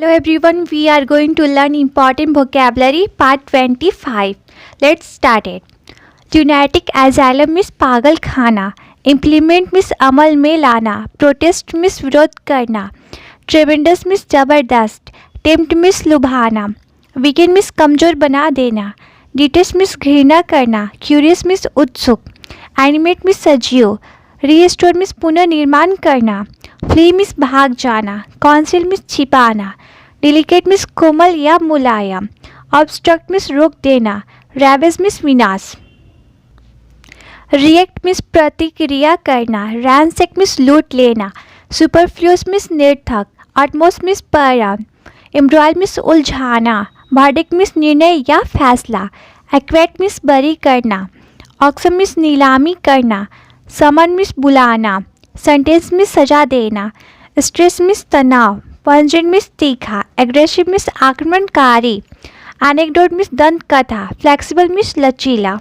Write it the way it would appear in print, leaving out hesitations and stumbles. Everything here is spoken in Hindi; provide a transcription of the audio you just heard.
Hello everyone, we are going to learn important vocabulary part 25. Let's start it. Lunatic asylum means पागल खाना. Implement means अमल में लाना. Protest means विरोध करना. Tremendous means जबरदस्त. Tempt means लुभाना. Weaken means कमजोर बना देना. Detest means घृणा करना. Curious means उत्सुक. Animate means सजीव. Restore means पुनर्निर्माण करना. फ्ली मीन्स भाग जाना. कॉन्सिल मीन्स छिपाना. डिलिकेट मीन्स कोमल या मुलायम. ऑब्स्ट्रक्ट मीन्स रोक देना. रैवेज मीन्स विनाश. रिएक्ट मीन्स प्रतिक्रिया करना. रैंसेक मीन्स लूट लेना. सुपरफ्लूअस मीन्स निर्थक. अटमोस्ट मीन्स परिणाम. एम्ब्रॉयल मीन्स उलझाना. वर्डिक्ट मीन्स निर्णय या फैसला. एक्वेट मीन्स बरी करना. ऑक्शन मीन्स नीलामी करना. समन मीन्स बुलाना. सेंटेंस में सजा देना. स्ट्रेस मिस तनाव. पंजेंट मिस तीखा. एग्रेसिव मिस आक्रमणकारी. एनेक्डोट मिस दंत कथा. फ्लेक्सिबल मिस लचीला.